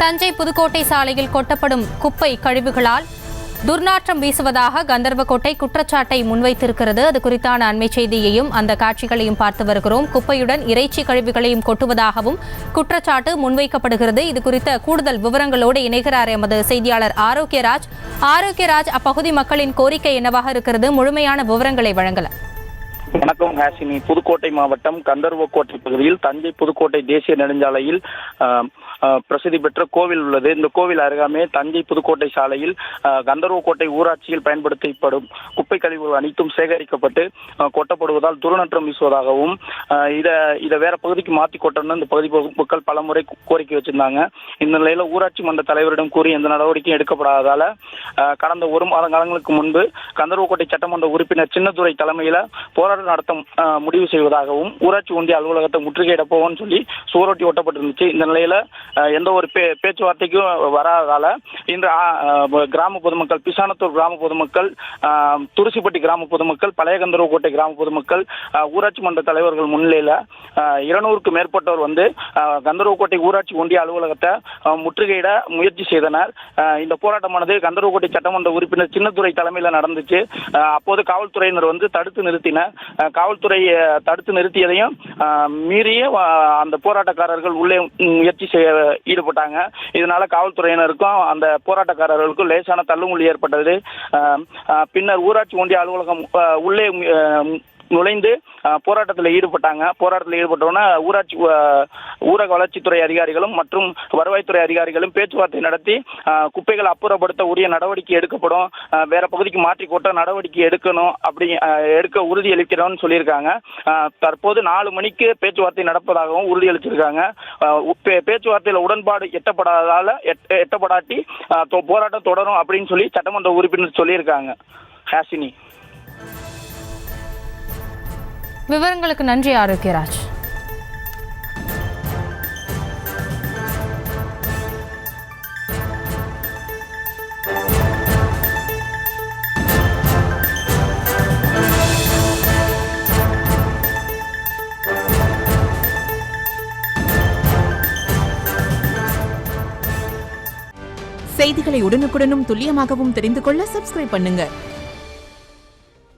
தஞ்சை புதுக்கோட்டை சாலையில் கொட்டப்படும் குப்பை கழிவுகளால் துர்நாற்றம் வீசுவதாக கந்தர்வக்கோட்டை குற்றச்சாட்டை முன்வைத்திருக்கிறது. அது குறித்தான அண்மை செய்தியையும் அந்த காட்சிகளையும் பார்த்து வருகிறோம். குப்பையுடன் இறைச்சி கழிவுகளையும் கொட்டுவதாகவும் குற்றச்சாட்டு முன்வைக்கப்படுகிறது. இது குறித்த கூடுதல் விவரங்களோடு இணைகிறார் எமது செய்தியாளர் ஆரோக்கியராஜ். அப்பகுதி மக்களின் கோரிக்கை என்னவாக இருக்கிறது? முழுமையான விவரங்களை வழங்கலாம். வணக்கம் ஹாசினி. புதுக்கோட்டை மாவட்டம் கந்தர்வக்கோட்டை பகுதியில் தஞ்சை புதுக்கோட்டை தேசிய நெடுஞ்சாலையில் பிரசித்தி பெற்ற கோவில் உள்ளது. இந்த கோவில் அருகாமே தஞ்சை புதுக்கோட்டை சாலையில் கந்தர்வக்கோட்டை ஊராட்சியில் பயன்படுத்தப்படும் குப்பை கழிவுகள் அனைத்தும் சேகரிக்கப்பட்டு கொட்டப்படுவதால் துர்நாற்றம் வீசுவதாகவும் இதை வேற பகுதிக்கு மாற்றி கொட்டணும்னு இந்த பகுதி மக்கள் பலமுறை கோரிக்கை வச்சிருந்தாங்க. இந்த நிலையில ஊராட்சி மன்ற தலைவரிடம் கூறி எந்த நடவடிக்கையும் எடுக்கப்படாததால கடந்த ஒரு மாத காலங்களுக்கு முன்பு கந்தர்வக்கோட்டை சட்டமன்ற உறுப்பினர் சின்னதுரை தலைமையில போராட்டம் நடத்த முடிவு செய்வதாகவும் ஊராட்சி ஒன்றிய அலுவலகத்தை முற்றுகையிட போவோம்னு சொல்லி சுவரொட்டி ஒட்டப்பட்டிருந்துச்சு. இந்த நிலையில எந்த ஒரு பேச்சுவார்த்தைக்கும் வராததால இன்று கிராம பொதுமக்கள், பிசானத்தூர் கிராம பொதுமக்கள், துருசிப்பட்டி கிராம பொதுமக்கள், பழைய கந்தர்வக்கோட்டை கிராம பொதுமக்கள் ஊராட்சி மன்ற தலைவர்கள் முன்னிலையில 200க்கும் மேற்பட்டோர் வந்து கந்தர்வக்கோட்டை ஊராட்சி ஒன்றிய அலுவலகத்தை முற்றுகையிட முயற்சி செய்தனர். இந்த போராட்டமானது கந்தர்வக்கோட்டை சட்டமன்ற உறுப்பினர் சின்னதுரை தலைமையில் நடந்துச்சு. அப்போது காவல்துறையினர் வந்து தடுத்து நிறுத்தினர். காவல்துறை தடுத்து நிறுத்தியதையும் மீறிய அந்த போராட்டக்காரர்கள் உள்ளே முயற்சி செய்ய ஈடுபட்டாங்க. இதனால காவல்துறையினருக்கும் அந்த போராட்டக்காரர்களுக்கும் லேசான தள்ளுமுள்ளி ஏற்பட்டது. பின்னர் ஊராட்சி ஒன்றிய அலுவலகம் உள்ளே நுழைந்து போராட்டத்தில் ஈடுபட்டோன்னா ஊரக வளர்ச்சித்துறை அதிகாரிகளும் மற்றும் வருவாய்த்துறை அதிகாரிகளும் பேச்சுவார்த்தை நடத்தி குப்பைகளை அப்புறப்படுத்த உரிய நடவடிக்கை எடுக்கப்படும், வேற பகுதிக்கு மாற்றி கொட்ட நடவடிக்கை எடுக்க உறுதியளிக்கிறோம்னு சொல்லியிருக்காங்க. தற்போது 4 மணிக்கு பேச்சுவார்த்தை நடப்பதாகவும் உறுதியளிச்சிருக்காங்க. பேச்சுவார்த்தையில் உடன்பாடு எட்டப்படாட்டி போராட்டம் தொடரும் அப்படின்னு சொல்லி சட்டமன்ற உறுப்பினர் சொல்லியிருக்காங்க. ஹாசினி, விவரங்களுக்கு நன்றி ஆரோக்கியராஜ். செய்திகளை உடனுக்குடனும் துல்லியமாகவும் தெரிந்து கொள்ள சப்ஸ்கிரைப் பண்ணுங்க.